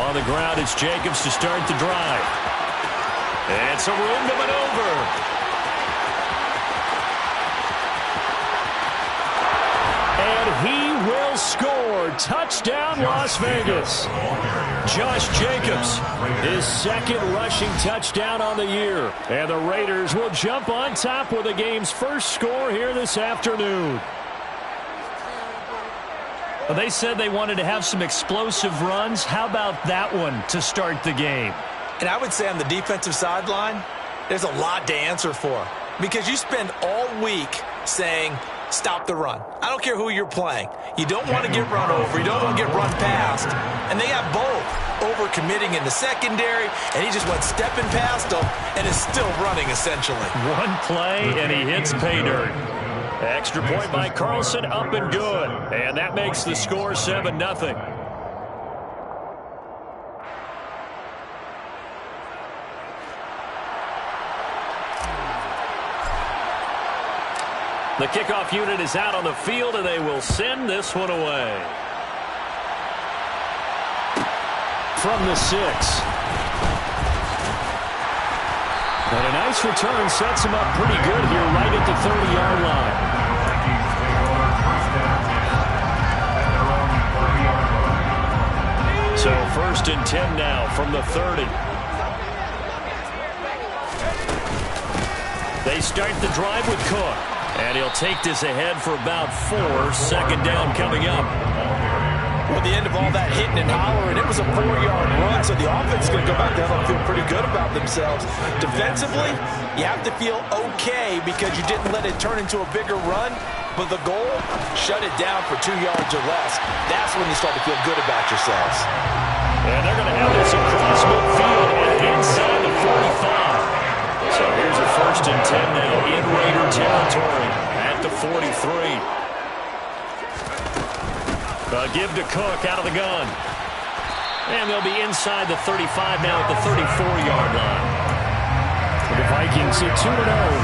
On the ground, it's Jacobs to start the drive. And some room to maneuver. And he will score. Touchdown, Las Vegas. Josh Jacobs, his second rushing touchdown on the year. And the Raiders will jump on top with the game's first score here this afternoon. Well, they said they wanted to have some explosive runs. How about that one to start the game? And I would say on the defensive sideline, there's a lot to answer for. Because you spend all week saying, stop the run. I don't care who you're playing. You don't want to get run over. You don't want to get run past. And they have both. Over-committing in the secondary, and he just went stepping past them and is still running, essentially. One play, and he hits pay dirt. Extra point by Carlson, up and good. And that makes the score 7-0. The kickoff unit is out on the field, and they will send this one away. From the 6. And a nice return sets him up pretty good here right at the 30-yard line. So 1st and 10 now from the 30. They start the drive with Cook. And he'll take this ahead for about 4. 2nd down coming up. With the end of all that hitting and hollering, it was a 4-yard run, so the offense is going to go back down and feel pretty good about themselves. Defensively, you have to feel okay because you didn't let it turn into a bigger run, but the goal, shut it down for 2 yards or less. That's when you start to feel good about yourselves. And they're going to have this across midfield and inside the 45. So here's a 1st and 10 now in Raider territory at the 43. Give to Cook out of the gun. And they'll be inside the 35 now at the 34-yard line. The Vikings at 2-0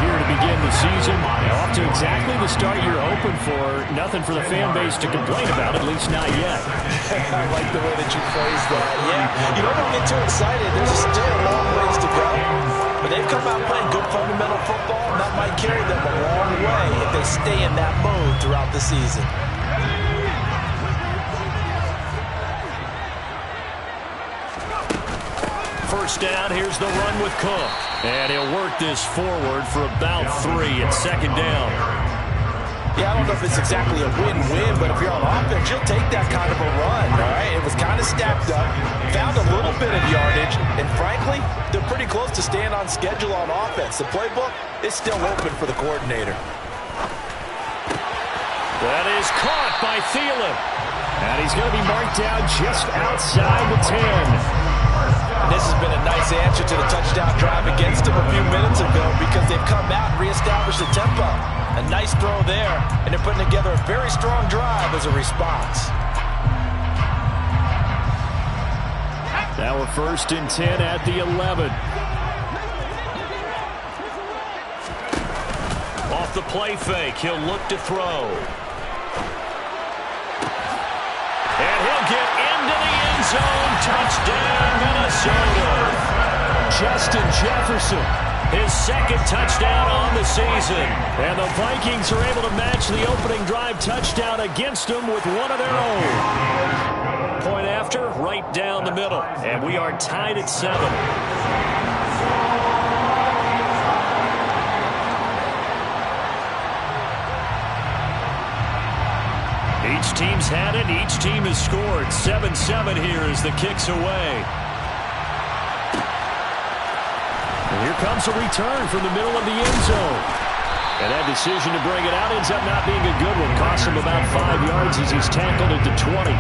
here to begin the season. Off to exactly the start you're hoping for. Nothing for the fan base to complain about, at least not yet. I like the way that you phrased that. Yeah, you don't want to get too excited. There's still a long ways to go. But they've come out playing good fundamental football, and that might carry them a long way if they stay in that mode throughout the season. First down, here's the run with Cook. And he'll work this forward for about 3 at 2nd down. Yeah, I don't know if it's exactly a win-win, but if you're on offense, you'll take that kind of a run, all right? It was kind of stacked up, found a little bit of yardage, and frankly, they're pretty close to staying on schedule on offense. The playbook is still open for the coordinator. That is caught by Thielen. And he's going to be marked down just outside the 10. And this has been a nice answer to the touchdown drive against them a few minutes ago because they've come out and reestablished the tempo. A nice throw there, and they're putting together a very strong drive as a response. Now a 1st and 10 at the 11. Off the play fake, he'll look to throw. And he'll get into the end zone. Touchdown, Minnesota. Justin Jefferson, his 2nd touchdown on the season. And the Vikings are able to match the opening drive touchdown against them with one of their own. Point after, right down the middle. And we are tied at 7. Each team's had it. Each team has scored. 7-7 here as the kick's away. And here comes a return from the middle of the end zone. And that decision to bring it out ends up not being a good one. Costs him about 5 yards as he's tackled at the 20.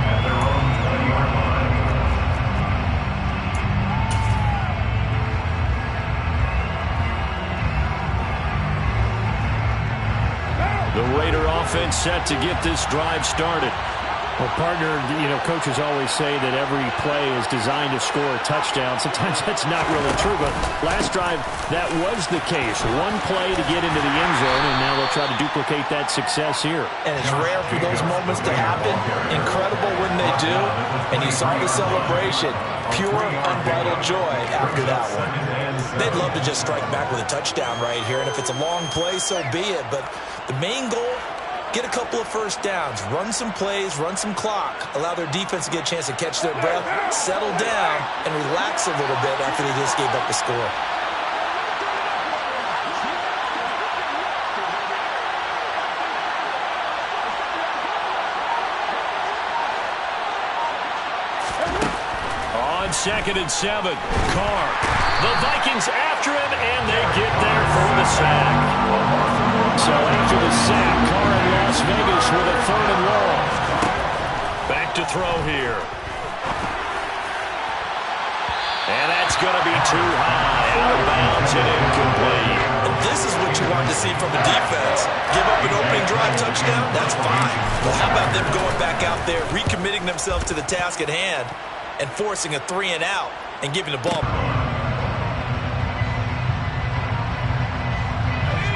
The Raider offense set to get this drive started. Well, partner, coaches always say that every play is designed to score a touchdown. Sometimes that's not really true, but last drive, that was the case. One play to get into the end zone, and now they'll try to duplicate that success here. And it's rare for those moments to happen. Incredible when they do. And you saw the celebration. Pure, unbridled joy after that one. They'd love to just strike back with a touchdown right here, and if it's a long play, so be it. But the main goal, get a couple of first downs, run some plays, run some clock, allow their defense to get a chance to catch their breath, settle down, and relax a little bit after they just gave up the score. On 2nd and 7, Carr. The Vikings after him, and they get there for the sack. So after the sack, Carr in Las Vegas with a 3rd and long. Back to throw here. And that's going to be too high. Out of bounds and incomplete. And this is what you want to see from the defense. Give up an opening drive touchdown, that's fine. Well, how about them going back out there, recommitting themselves to the task at hand, and forcing a 3-and-out and giving the ball.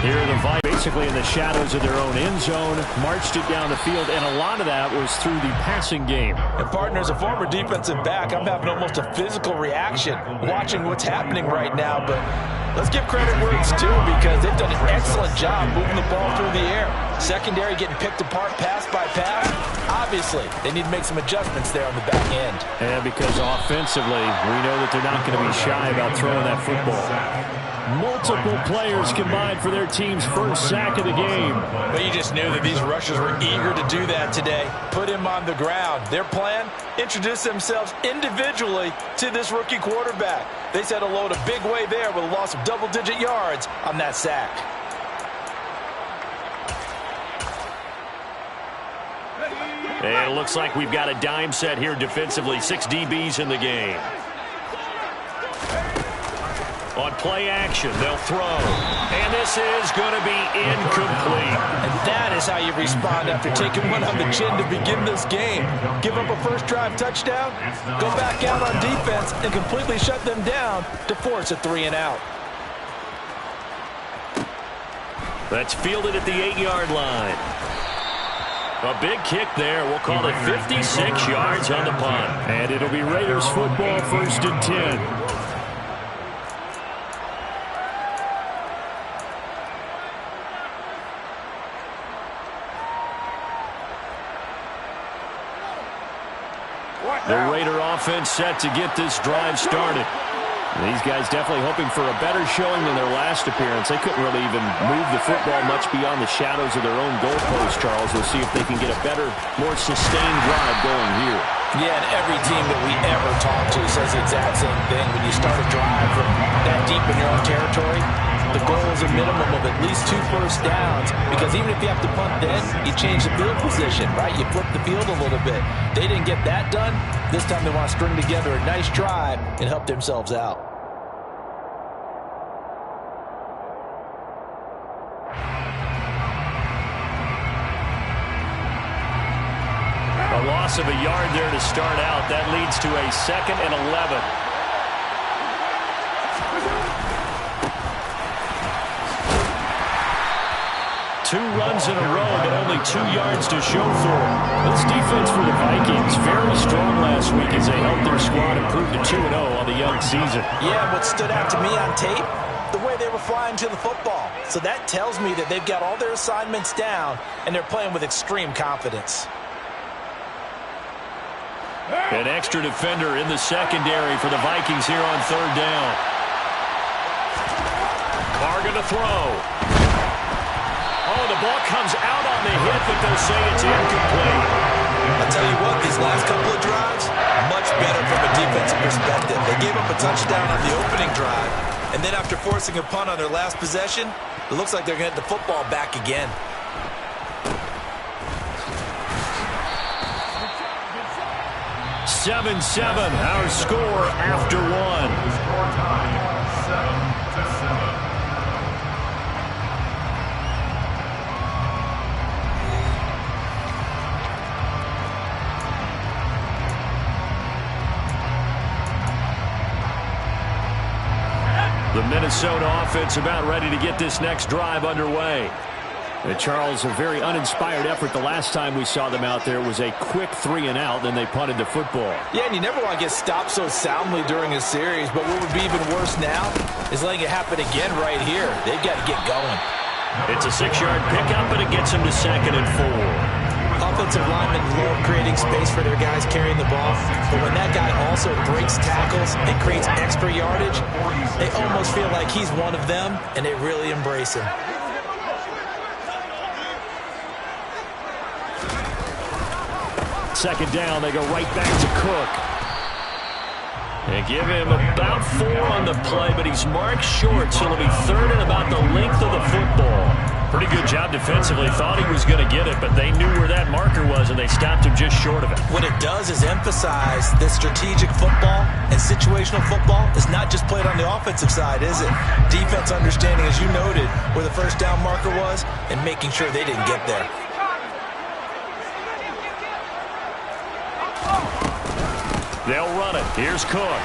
Here are the Vikings basically in the shadows of their own end zone, marched it down the field, and a lot of that was through the passing game. And partner, as a former defensive back, I'm having almost a physical reaction watching what's happening right now, but let's give credit where it's due because they've done an excellent job moving the ball through the air. Secondary getting picked apart pass by pass. Obviously, they need to make some adjustments there on the back end. And because offensively, we know that they're not going to be shy about throwing that football. Multiple players combined for their team's first sack of the game. But you just knew that these rushers were eager to do that today. Put him on the ground. Their plan, introduce themselves individually to this rookie quarterback. They set a load a big way there with a loss of double-digit yards on that sack. And it looks like we've got a dime set here defensively. 6 DBs in the game. On play action, they'll throw. And this is going to be incomplete. And that is how you respond after taking one on the chin to begin this game. Give up a first drive touchdown, go back out on defense, and completely shut them down to force a 3-and-out. That's fielded at the 8-yard line. A big kick there. We'll call it 56 yards on the punt. And it'll be Raiders football, 1st and 10. The Raider offense set to get this drive started. These guys definitely hoping for a better showing than their last appearance. They couldn't really even move the football much beyond the shadows of their own goalpost, Charles. We'll see if they can get a better, more sustained drive going here. Yeah, and every team that we ever talk to says the exact same thing. When you start a drive from that deep in your own territory, the goal is a minimum of at least 2 first downs, because even if you have to punt then, you change the field position, right? You flip the field a little bit. They didn't get that done. This time they want to string together a nice drive and help themselves out. A loss of a yard there to start out. That leads to a 2nd and 11. Two runs in a row, but only 2 yards to show for it. This defense for the Vikings, very strong last week as they helped their squad improve to 2-0 on the young season. Yeah, what stood out to me on tape, the way they were flying to the football. So that tells me that they've got all their assignments down, and they're playing with extreme confidence. An extra defender in the secondary for the Vikings here on 3rd down. Carr going to throw. Oh, the ball comes out on the hit, but they'll say it's incomplete. I'll tell you what, these last couple of drives, much better from a defensive perspective. They gave up a touchdown on the opening drive, and then after forcing a punt on their last possession, it looks like they're going to get the football back again. Seven, our score after 1. Minnesota offense about ready to get this next drive underway. And Charles, a very uninspired effort the last time we saw them out there was a quick 3-and-out, then they punted the football. Yeah, and you never want to get stopped so soundly during a series, but what would be even worse now is letting it happen again right here. They've got to get going. It's a 6-yard pickup, and it gets them to 2nd and 4. Offensive linemen love creating space for their guys carrying the ball, but when that guy also breaks tackles and creates extra yardage, they almost feel like he's one of them, and they really embrace him. Second down, they go right back to Cook. They give him about 4 on the play, but he's marked short, so it'll be 3rd and about the length of the football. Pretty good job defensively. Thought he was going to get it, but they knew where that marker was, and they stopped him just short of it. What it does is emphasize that strategic football and situational football is not just played on the offensive side, is it? Defense understanding, as you noted, where the first down marker was and making sure they didn't get there. They'll run it. Here's Cook.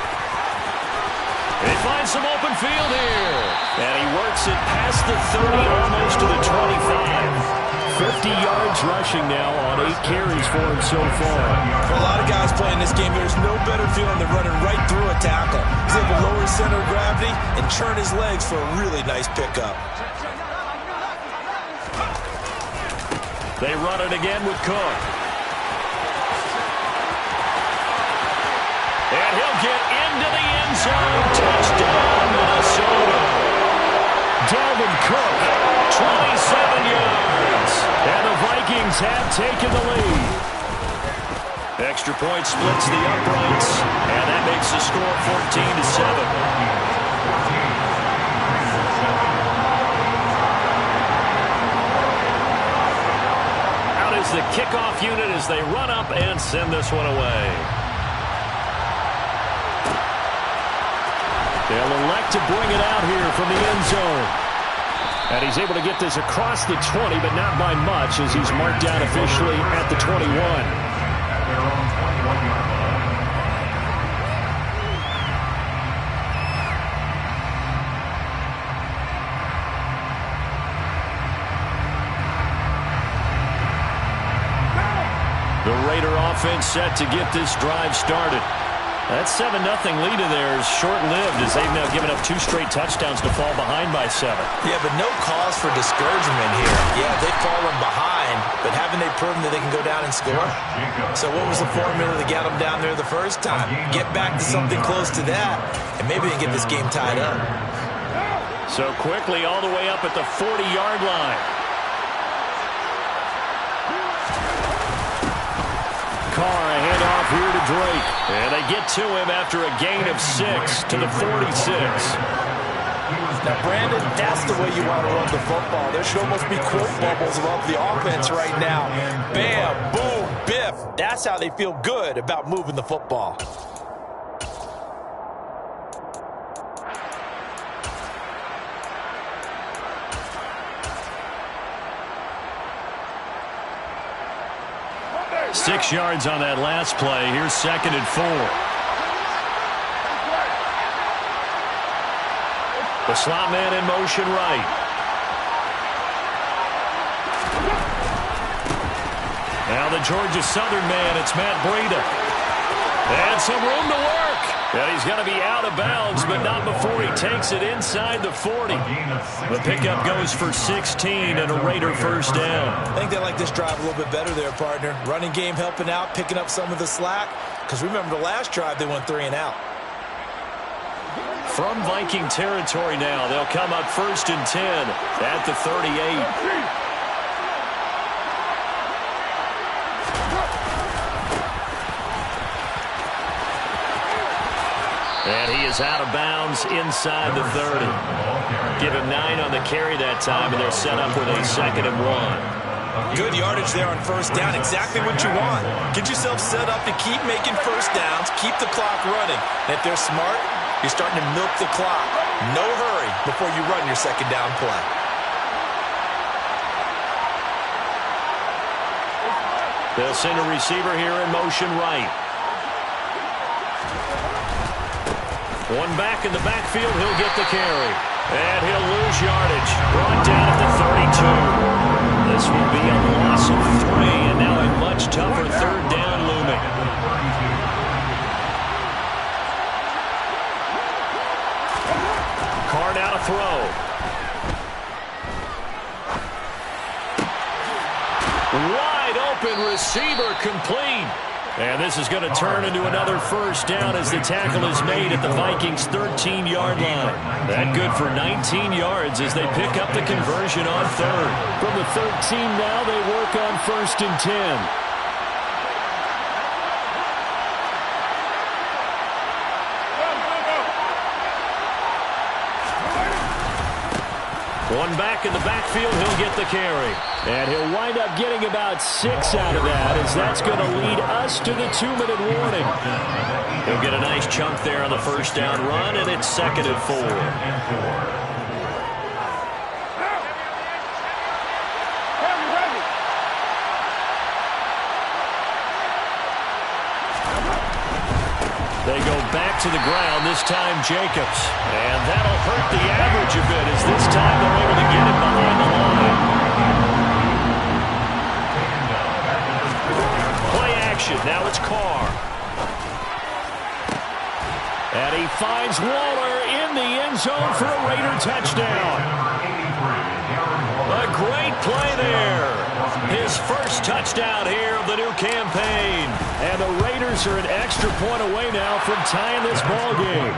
He finds some open field here. And he works it past the 30, almost to the 25. 50 yards rushing now on 8 carries for him so far. For a lot of guys playing this game, there's no better feeling than running right through a tackle. He's able to lower his center of gravity and churn his legs for a really nice pickup. They run it again with Cook. And he'll get into the end zone. Touchdown, Minnesota. Dalvin Cook, 27 yards. And the Vikings have taken the lead. Extra point splits the uprights. And that makes the score 14-7. Out is the kickoff unit as they run up and send this one away. They'll elect to bring it out here from the end zone. And he's able to get this across the 20, but not by much as he's marked down officially at the 21. The Raider offense set to get this drive started. That 7-0 lead in there is short-lived as they've now given up 2 straight touchdowns to fall behind by 7. Yeah, but no cause for discouragement here. Yeah, they've fallen behind, but haven't they proven that they can go down and score? So what was the formula that got them down there the first time? Get back to something close to that, and maybe they can get this game tied up. So quickly all the way up at the 40-yard line. Carr, a handoff here to Drake. And they get to him after a gain of 6 to the 46. Now, Brandon, that's the way you want to run the football. There should almost be quote bubbles above the offense right now. Bam, boom, biff. That's how they feel good about moving the football. Six yards on that last play. Here's 2nd and 4. The slot man in motion right. Now the Georgia Southern man, it's Matt Breida. And some room to work. And he's going to be out of bounds, but not before he takes it inside the 40. The pickup goes for 16 and a Raider first down. I think they like this drive a little bit better there, partner. Running game helping out, picking up some of the slack. Because remember the last drive, they went 3 and out. From Viking territory now, they'll come up 1st and 10 at the 38. And he is out of bounds inside the 30. Give him 9 on the carry that time, and they're set up with a 2nd and 1. Good yardage there on first down. Exactly what you want. Get yourself set up to keep making first downs, keep the clock running. And if they're smart, you're starting to milk the clock. No hurry before you run your 2nd down play. They'll send a receiver here in motion right. One back in the backfield, he'll get the carry. And he'll lose yardage. Brought down at the 32. This will be a loss of 3, and now a much tougher third down looming. Carr now to throw. Wide open receiver complete. And this is going to turn into another first down as the tackle is made at the Vikings' 13-yard line. That good for 19 yards as they pick up the conversion on third. From the 13 now, they work on 1st and 10. One back in the backfield, he'll get the carry. And he'll wind up getting about 6 out of that, as that's going to lead us to the 2-minute warning. He'll get a nice chunk there on the first down run, and it's 2nd and 4. They go back to the ground, this time Jacobs. And that'll hurt the average a bit as this time they're able to get him behind the line. Play action, now it's Carr. And he finds Waller in the end zone for a Raider touchdown. A great play there. His first touchdown here of the new campaign. And the Raiders are an extra point away now from tying this ball game.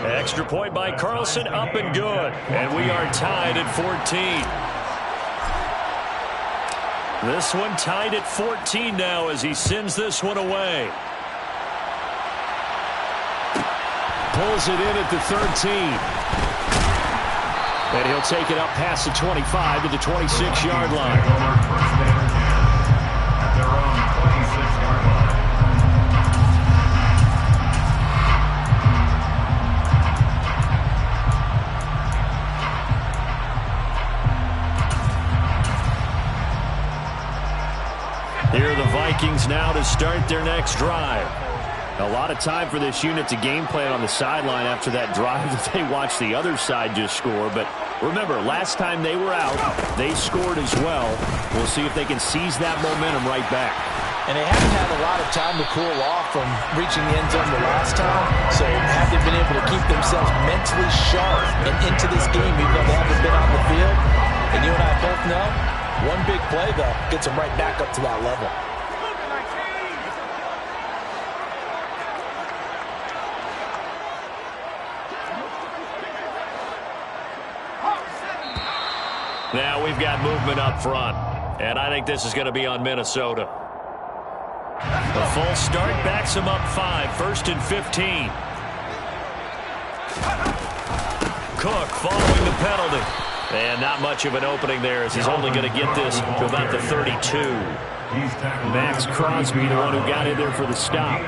Extra point by Carlson, up and good. And we are tied at 14. This one tied at 14 now as he sends this one away. Pulls it in at the 13. And he'll take it up past the 25 to the 26-yard line. Here are the Vikings now to start their next drive. A lot of time for this unit to game plan on the sideline after that drive that they watched the other side just score. But remember, last time they were out, they scored as well. We'll see if they can seize that momentum right back. And they haven't had a lot of time to cool off from reaching the end zone the last time. So have they been able to keep themselves mentally sharp and into this game even though they haven't been on the field? And you and I both know, one big play, though, gets them right back up to that level. Now we've got movement up front, and I think this is going to be on Minnesota. The full start backs him up 5, 1st and 15. Cook following the penalty. And not much of an opening there as he's only going to get this to about the 32. Max Crosby, the one who got in there for the stop.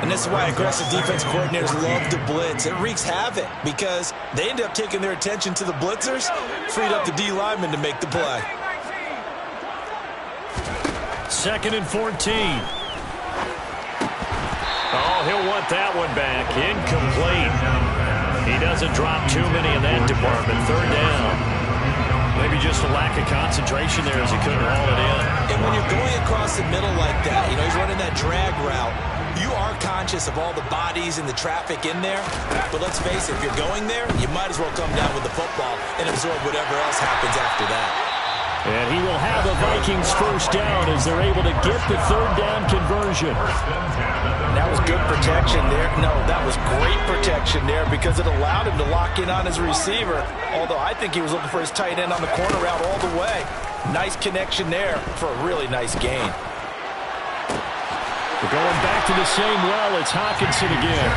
And this is why aggressive defense coordinators love to blitz. It wreaks havoc because they end up taking their attention to the blitzers, freed up the D lineman to make the play. 2nd and 14. Oh, he'll want that one back. Incomplete. He doesn't drop too many in that department. 3rd down. Maybe just a lack of concentration there as he couldn't haul it in. And when you're going across the middle like that, you know, he's running that drag route, you are conscious of all the bodies and the traffic in there. But let's face it, if you're going there, you might as well come down with the football and absorb whatever else happens after that. And he will have a Vikings first down as they're able to get the 3rd down conversion. That was good protection there. No, that was great protection there because it allowed him to lock in on his receiver. Although I think he was looking for his tight end on the corner route all the way. Nice connection there for a really nice gain. We're going back to the same well. It's Hockenson again.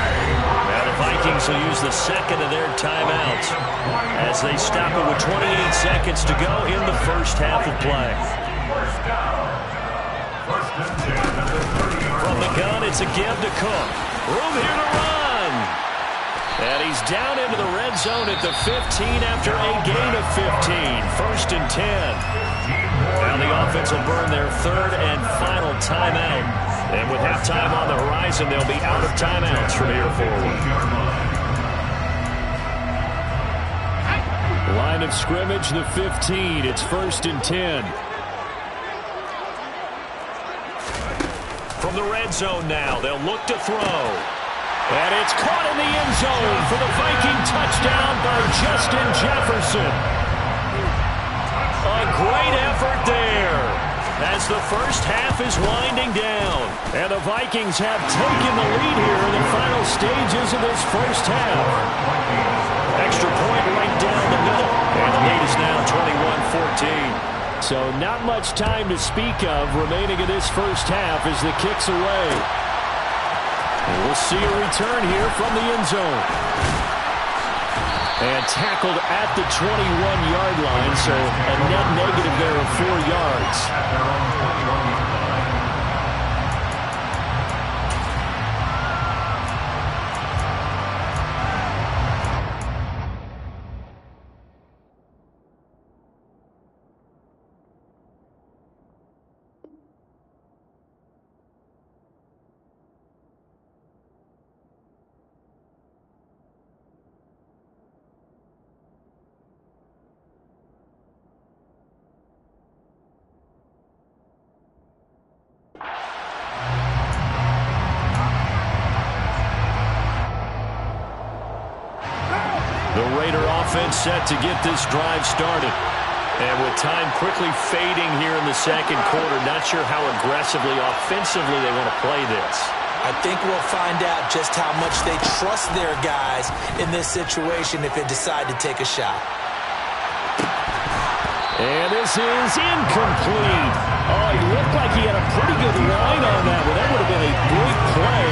Now the Vikings will use the 2nd of their timeouts as they stop it with 28 seconds to go in the first half of play. From the gun, it's a give to Cook. Room here to run. And he's down into the red zone at the 15 after a gain of 15. 1st and 10. Now the offense will burn their 3rd and final timeout And with halftime on the horizon, they'll be out of timeouts from here forward. Line of scrimmage, the 15. It's 1st and 10. From the red zone now, they'll look to throw. And it's caught in the end zone for the Viking touchdown by Justin Jefferson. A great effort there as the first half is winding down. And the Vikings have taken the lead here in the final stages of this first half. Extra point right down the middle. And the lead is now 21-14. So not much time to speak of remaining in this first half as the kick's away. And we'll see a return here from the end zone. And tackled at the 21-yard line, so a net negative there of 4 yards. The Raider offense set to get this drive started. And with time quickly fading here in the second quarter, not sure how aggressively, offensively they want to play this. I think we'll find out just how much they trust their guys in this situation if they decide to take a shot. And this is incomplete. Oh, he looked like he had a pretty good line on that one. That would have been a big play,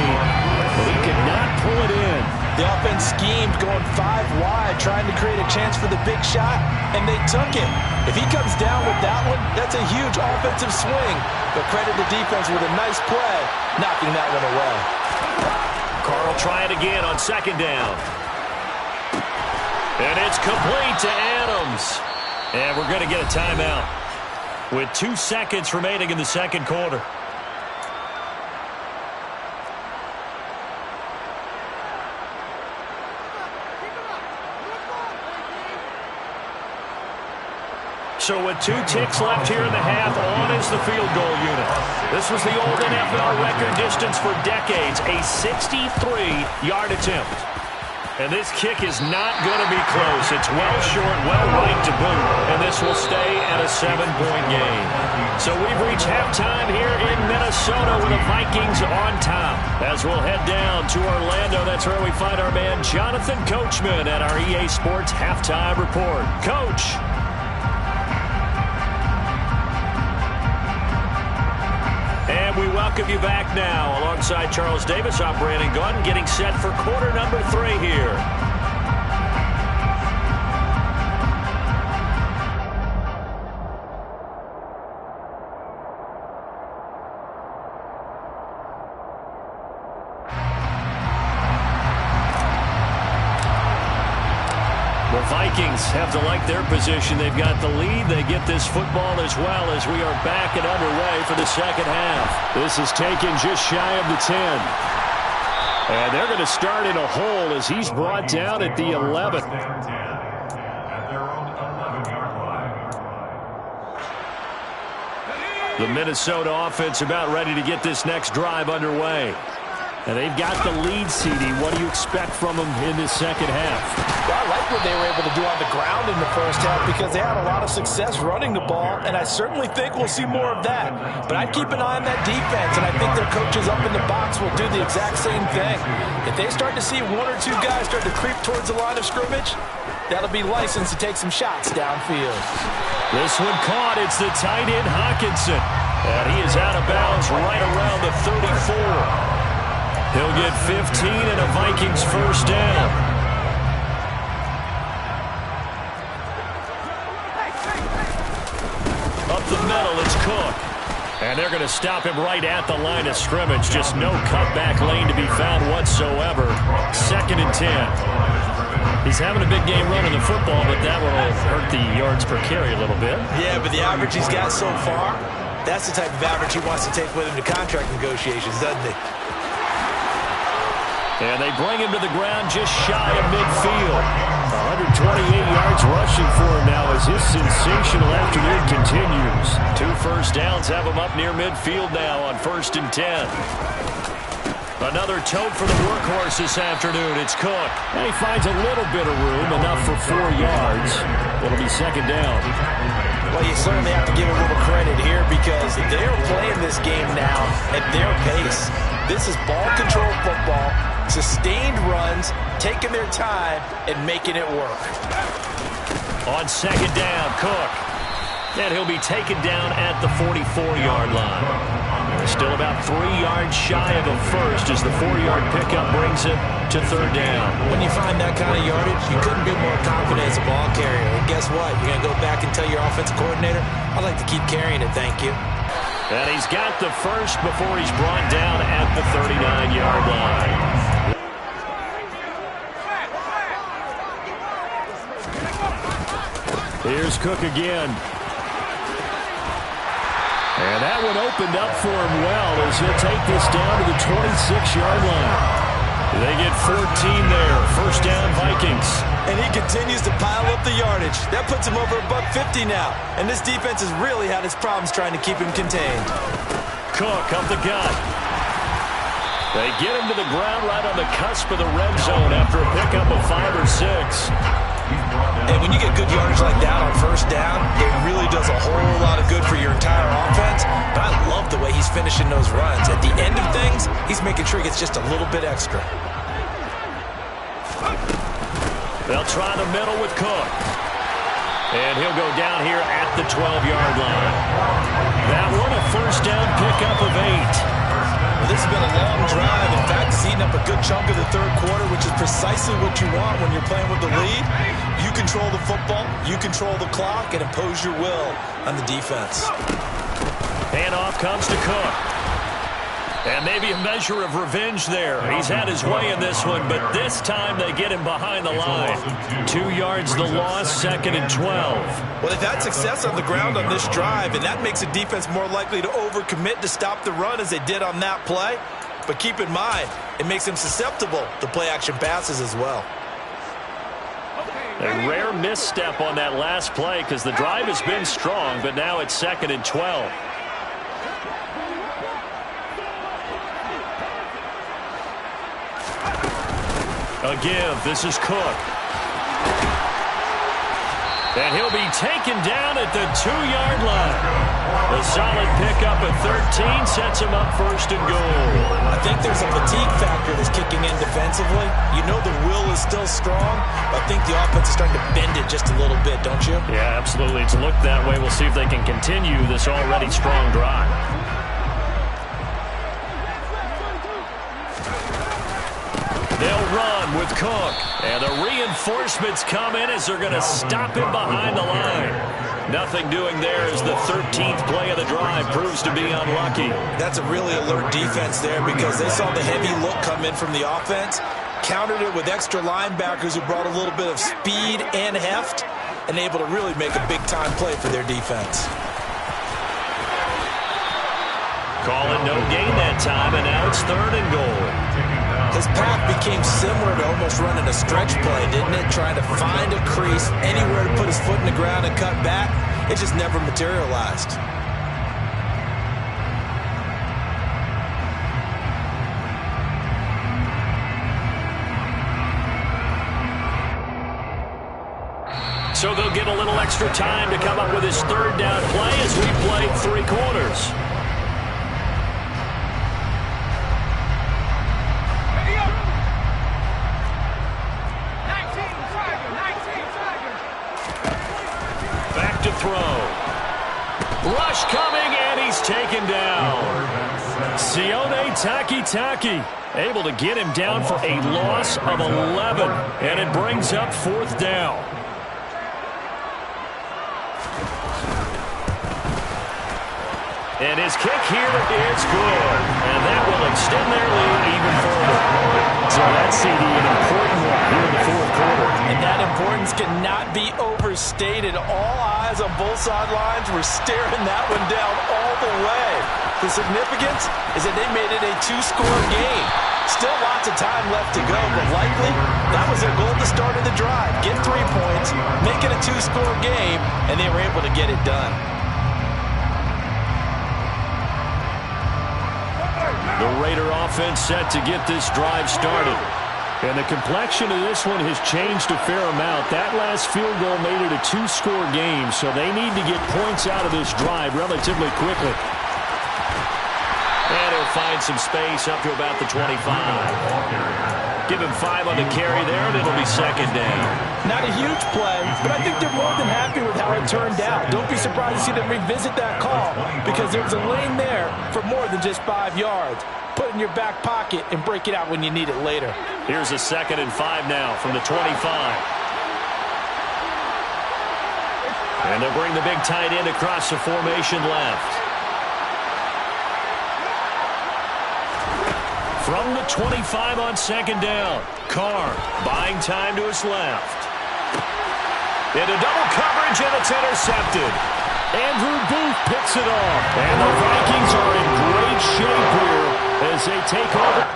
but he could not pull it in. The offense schemed going 5 wide, trying to create a chance for the big shot, and they took it. If he comes down with that one, that's a huge offensive swing. But credit the defense with a nice play, knocking that one away. Carr will try it again on second down. And it's complete to Adams. And we're going to get a timeout with 2 seconds remaining in the second quarter. So with 2 ticks left here in the half, on is the field goal unit. This was the old NFL record distance for decades, a 63-yard attempt. And this kick is not going to be close. It's well short, well right to boot, and this will stay at a 7-point game. So we've reached halftime here in Minnesota with the Vikings on top. As we'll head down to Orlando, that's where we find our man Jonathan Coachman at our EA Sports Halftime Report. Coach. And we welcome you back now. Alongside Charles Davis, I'm Brandon Gunn, getting set for quarter number 3 here. The Vikings have to like their position. They've got the lead. They get this football as well as we are back and underway for the second half. This is taken just shy of the 10. And they're going to start in a hole as he's brought down at the 11. The Minnesota offense about ready to get this next drive underway. And they've got the lead, CD. What do you expect from them in this second half? Well, I like what they were able to do on the ground in the first half because they had a lot of success running the ball, and I certainly think we'll see more of that. But I'd keep an eye on that defense, and I think their coaches up in the box will do the exact same thing. If they start to see 1 or 2 guys start to creep towards the line of scrimmage, that'll be licensed to take some shots downfield. This one caught. It's the tight end Hawkinson. And he is out of bounds right around the 34. He'll get 15 and a Vikings first down. Up the middle, it's Cook. And they're going to stop him right at the line of scrimmage. Just no cutback lane to be found whatsoever. 2nd and 10. He's having a big game running the football, but that will hurt the yards per carry a little bit. Yeah, but the average he's got so far, That's the type of average he wants to take with him to contract negotiations, doesn't he? And they bring him to the ground just shy of midfield. 128 yards rushing for him now as his sensational afternoon continues. 2 first downs have him up near midfield now on 1st and 10. Another tote for the workhorse this afternoon. It's Cook. And he finds a little bit of room, enough for 4 yards. It'll be 2nd down. Well, you certainly have to give a little credit here because they're playing this game now at their pace. This is ball control football, sustained runs, taking their time, and making it work. On 2nd down, Cook. And he'll be taken down at the 44-yard line. Still about 3 yards shy of a first as the 4-yard pickup brings it to 3rd down. When you find that kind of yardage, you couldn't be more confident as a ball carrier. And guess what? You're going to go back and tell your offensive coordinator, I'd like to keep carrying it, thank you. And he's got the first before he's brought down at the 39-yard line. Here's Cook again. And that one opened up for him well as he'll take this down to the 26-yard line. They get 14 there. 1st down, Vikings. And he continues to pile up the yardage. That puts him over $150 now. And this defense has really had its problems trying to keep him contained. Cook up the gut. They get him to the ground right on the cusp of the red zone after a pickup of 5 or 6. And when you get good yardage like that on 1st down, it really does a whole lot of good for your entire offense. But I love the way he's finishing those runs. At the end of things, he's making sure he gets just a little bit extra. They'll try the middle with Cook. And he'll go down here at the 12-yard line. That one a 1st down pickup of 8. Well, this has been a long drive. In fact, it's eaten up a good chunk of the 3rd quarter, which is precisely what you want when you're playing with the lead. You control the football, you control the clock, and impose your will on the defense. Handoff comes to Cook. And maybe a measure of revenge there. He's had his way in this one, but this time they get him behind the line. 2 yards the loss, 2nd and 12. Well, they've had success on the ground on this drive, and that makes a defense more likely to overcommit to stop the run as they did on that play. But keep in mind, it makes them susceptible to play-action passes as well. A rare misstep on that last play because the drive has been strong, but now it's 2nd and 12. A give. This is Cook. And he'll be taken down at the 2-yard line. A solid pickup at 13 sets him up 1st and goal. I think there's a fatigue factor that's kicking in defensively. You know the will is still strong, but I think the offense is starting to bend it just a little bit, don't you? Yeah, absolutely. It's looked that way. We'll see if they can continue this already strong drive. They'll run with Cook. And the reinforcements come in as they're going to stop him behind the line. Nothing doing there as the 13th play of the drive proves to be unlucky. That's a really alert defense there because they saw the heavy look come in from the offense, countered it with extra linebackers who brought a little bit of speed and heft, and able to really make a big-time play for their defense. Call it no gain that time, and now it's 3rd and goal. His path became similar to almost running a stretch play, didn't it? Trying to find a crease, anywhere to put his foot in the ground and cut back. It just never materialized. So they'll get a little extra time to come up with his 3rd down play as we played 3 quarters. To throw. Rush coming, and he's taken down. Sione Takitaki able to get him down for a loss of 11, and it brings up 4th down. And his kick here is good. And that will extend their lead even further. So that's CD, an important one here in the fourth quarter. And that importance cannot be overstated. All eyes on both sidelines were staring that one down all the way. The significance is that they made it a two-score game. Still lots of time left to go, but likely that was their goal at the start of the drive. Get 3 points, make it a two-score game, and they were able to get it done. The Raider offense set to get this drive started. And the complexion of this one has changed a fair amount. That last field goal made it a two-score game, so they need to get points out of this drive relatively quickly. And he'll find some space up to about the 25. Give him 5 on the carry there, and it'll be second down. Not a huge play, but I think they're more than happy with how it turned out. Don't be surprised to see them revisit that call because there's a lane there for more than just 5 yards. Put it in your back pocket and break it out when you need it later. Here's a 2nd and 5 now from the 25. And they'll bring the big tight end across the formation left. From the 25 on 2nd down, Carr buying time to his left. Into double coverage, and it's intercepted. Andrew Booth picks it off. And the Vikings are in great shape here as they take over.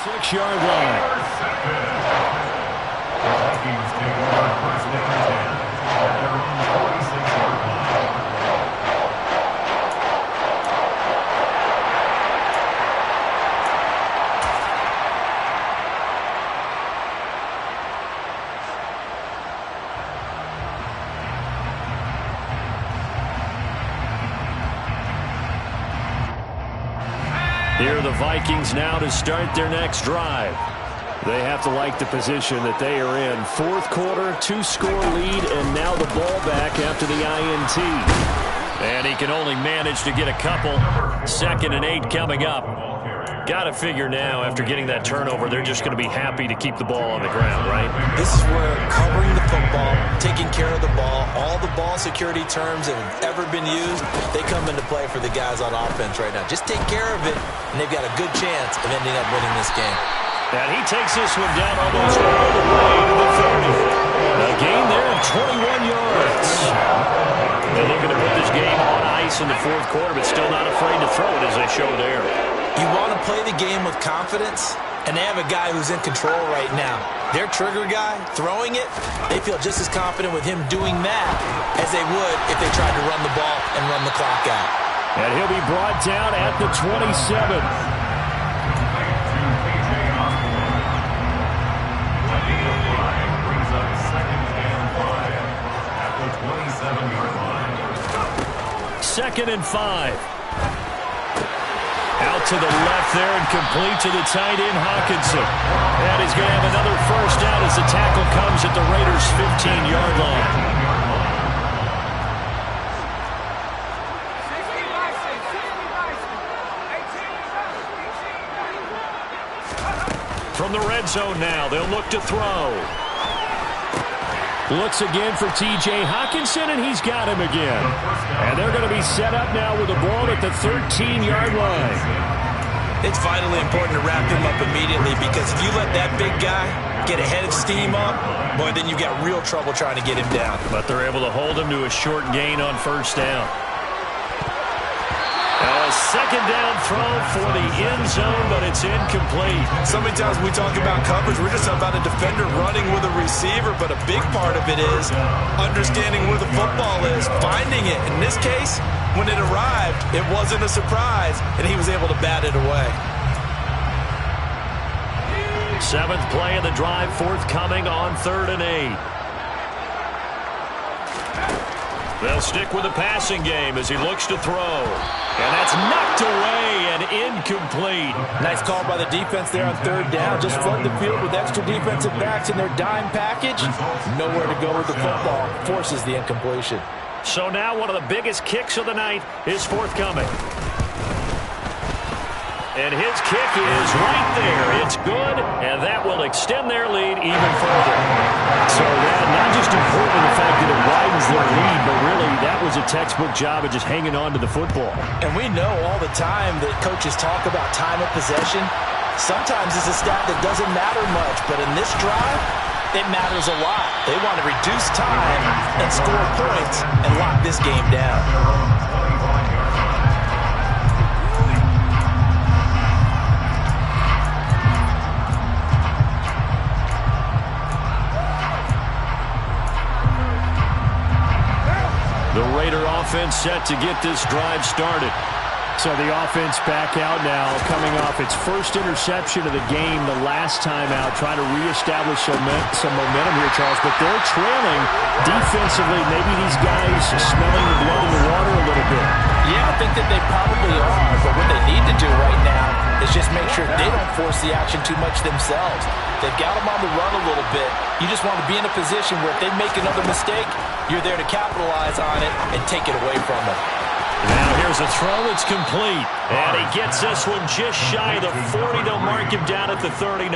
Six-yard line. Here are the Vikings now to start their next drive. They have to like the position that they are in. Fourth quarter, two-score lead, and now the ball back after the INT. And he can only manage to get a couple. 2nd and 8 coming up. Got to figure now, after getting that turnover, they're just going to be happy to keep the ball on the ground, right? This is where covering the football, taking care of the ball, all the ball security terms that have ever been used, they come into play for the guys on offense right now. Just take care of it, and they've got a good chance of ending up winning this game. And he takes this one down almost all the way to the 30. A gain there of 21 yards. They're looking to put this game on ice in the fourth quarter, but still not afraid to throw it as they show there. You want to play the game with confidence, and they have a guy who's in control right now. Their trigger guy, throwing it, they feel just as confident with him doing that as they would if they tried to run the ball and run the clock out. And he'll be brought down at the 27. Second and 5. Out to the left there and complete to the tight end, Hawkinson. And he's going to have another first down as the tackle comes at the Raiders' 15-yard line. From the red zone now, they'll look to throw. Looks again for T.J. Hawkinson, and he's got him again. And they're going to be set up now with the ball at the 13-yard line. It's vitally important to wrap him up immediately because if you let that big guy get a head of steam up, boy, then you've got real trouble trying to get him down. But they're able to hold him to a short gain on first down. A second down throw for the end zone, but it's incomplete. So many times we talk about coverage, we're just about a defender running with a receiver, but a big part of it is understanding where the football is, finding it. In this case, when it arrived, it wasn't a surprise, and he was able to bat it away. Seventh play of the drive forthcoming on 3rd and 8. They'll stick with the passing game as he looks to throw. And that's knocked away and incomplete. Nice call by the defense there on 3rd down. Just flood the field with extra defensive backs in their dime package. Nowhere to go with the football. Forces the incompletion. So now one of the biggest kicks of the night is forthcoming. And his kick is right there. It's good, and that will extend their lead even further. So that not just important the fact that it widens their lead, but really that was a textbook job of just hanging on to the football. And we know all the time that coaches talk about time of possession. Sometimes it's a stat that doesn't matter much, but in this drive, it matters a lot. They want to reduce time and score points and lock this game down. The Raider offense set to get this drive started. So the offense back out now, coming off its first interception of the game the last time out, trying to reestablish some momentum here, Charles. But they're trailing defensively. Maybe these guys are smelling the blood in the water a little bit. Yeah, I think that they probably are. But what they need to do right now is just make sure they don't force the action too much themselves. They've got them on the run a little bit. You just want to be in a position where if they make another mistake, you're there to capitalize on it and take it away from them. Now here's a throw. It's complete. And he gets this one just shy of the 40. They'll mark him down at the 39.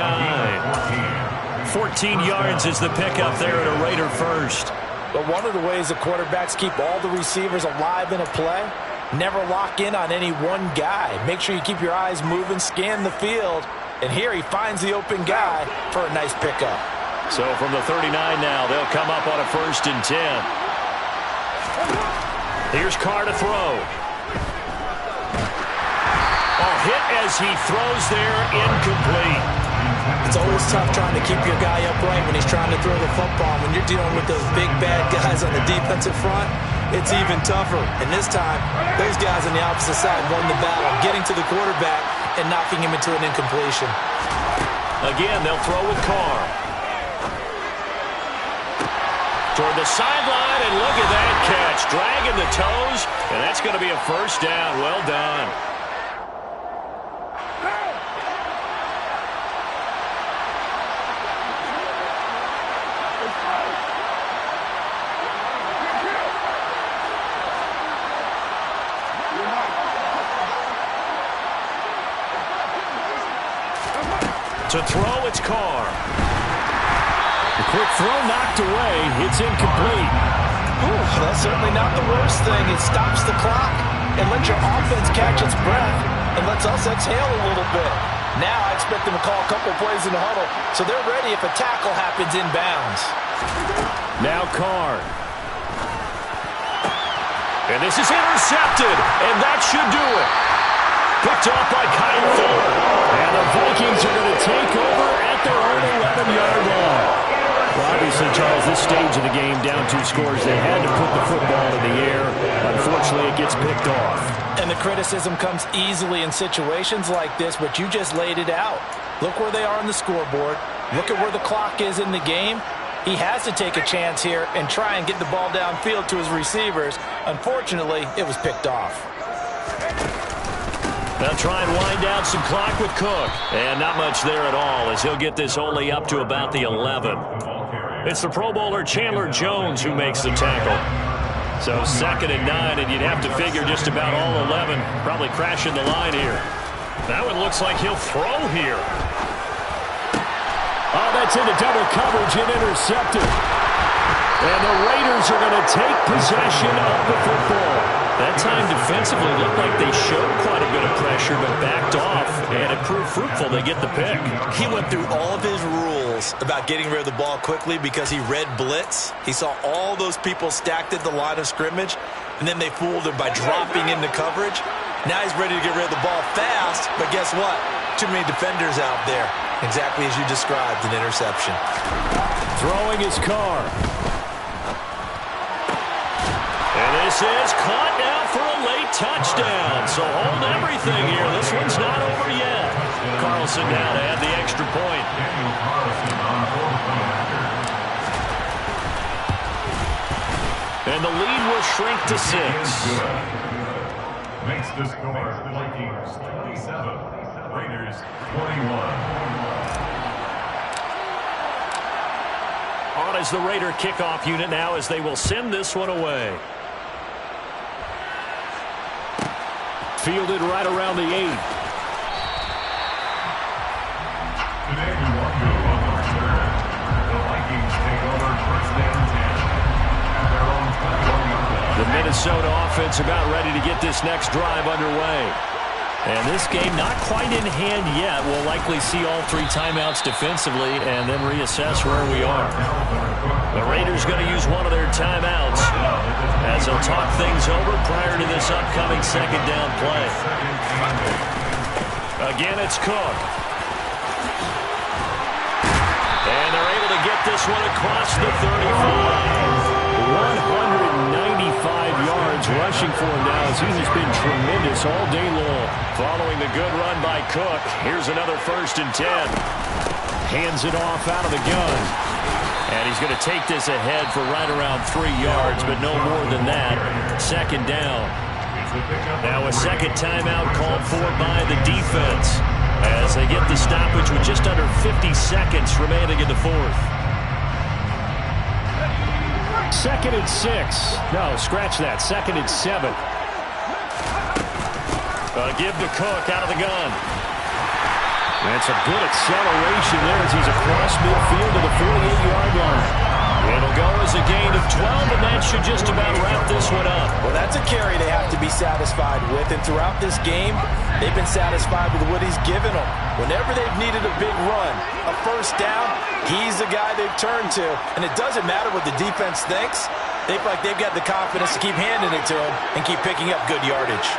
14 yards is the pickup there at a Raider first. But one of the ways the quarterbacks keep all the receivers alive in a play, never lock in on any one guy. Make sure you keep your eyes moving, scan the field. And here he finds the open guy for a nice pickup. So from the 39 now, they'll come up on a 1st and 10. Here's Carr to throw. Hit as he throws there, incomplete. It's always tough trying to keep your guy upright when he's trying to throw the football. When you're dealing with those big, bad guys on the defensive front, it's even tougher. And this time, those guys on the opposite side won the battle, getting to the quarterback and knocking him into an incompletion. Again, they'll throw with Carr. Toward the sideline, and look at that catch. Dragging the toes, and that's going to be a 1st down. Well done. To throw, it's Carr. The quick throw knocked away. It's incomplete. Ooh, that's certainly not the worst thing. It stops the clock and lets your offense catch its breath and lets us exhale a little bit. Now I expect them to call a couple plays in the huddle so they're ready if a tackle happens inbounds. Now Carr. And this is intercepted, and that should do it. Picked off by Kyle Fuller. And the Vikings are going to take over at their own 11-yard line. Well, obviously, Charles, this stage of the game, down 2 scores, they had to put the football in the air. Unfortunately, it gets picked off. And the criticism comes easily in situations like this, but you just laid it out. Look where they are on the scoreboard. Look at where the clock is in the game. He has to take a chance here and try and get the ball downfield to his receivers. Unfortunately, it was picked off. They'll try and wind down some clock with Cook. And not much there at all as he'll get this only up to about the 11. It's the Pro Bowler Chandler Jones who makes the tackle. So 2nd and 9, and you'd have to figure just about all 11 probably crashing the line here. That one looks like he'll throw here. Oh, that's into double coverage and intercepted. And the Raiders are going to take possession of the football. That time defensively looked like they showed quite a bit of pressure but backed off, and it proved fruitful. They get the pick. He went through all of his rules about getting rid of the ball quickly because he read blitz. He saw all those people stacked at the line of scrimmage, and then they fooled him by dropping into coverage. Now he's ready to get rid of the ball fast, but guess what? Too many defenders out there. Exactly as you described, an interception. Throwing his Carr. And this is caught now for a late touchdown. So hold everything here. This one's not over yet. Carlson now to add the extra point. and the lead will shrink to 6. Makes the score Vikings 27, Raiders 21. On is the Raider kickoff unit now as they will send this one away. Fielded right around the 8. Today we want to on the return. The Vikings take over first and 10 at their own 21-yard line. The Minnesota offense about ready to get this next drive underway. And this game not quite in hand yet. We'll likely see all 3 timeouts defensively and then reassess where we are. The Raiders going to use one of their timeouts as they'll talk things over prior to this upcoming second down play. Again, it's Cook. And they're able to get this one across the 35. 195 yards rushing for him now as he has been tremendous all day long. Following the good run by Cook, here's another 1st and 10. Hands it off out of the gun. And he's going to take this ahead for right around 3 yards, but no more than that. Second down. Now a second timeout called for by the defense as they get the stoppage with just under 50 seconds remaining in the 4th. 2nd and 6. No, scratch that. 2nd and 7. Give to Cook out of the gun. That's a good acceleration there as he's across midfield to the 48-yard line. It'll go as a gain of 12, and that should just about wrap this one up. Well, that's a carry they have to be satisfied with, and throughout this game, they've been satisfied with what he's given them. Whenever they've needed a big run, a 1st down, he's the guy they've turned to, and it doesn't matter what the defense thinks. They feel like they've got the confidence to keep handing it to him and keep picking up good yardage.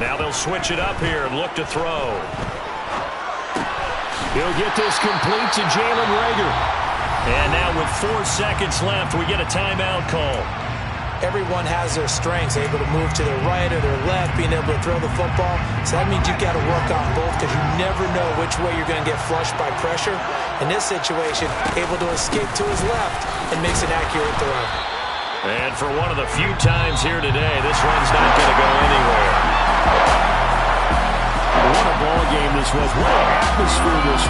Now they'll switch it up here and look to throw. He'll get this complete to Jalen Reagor. And now with 4 seconds left, we get a timeout call. Everyone has their strengths, able to move to their right or their left, being able to throw the football. So that means you've got to work on both because you never know which way you're going to get flushed by pressure. In this situation, able to escape to his left and makes an accurate throw. And for one of the few times here today, this one's not going to go anywhere. What a ball game this was. What an atmosphere this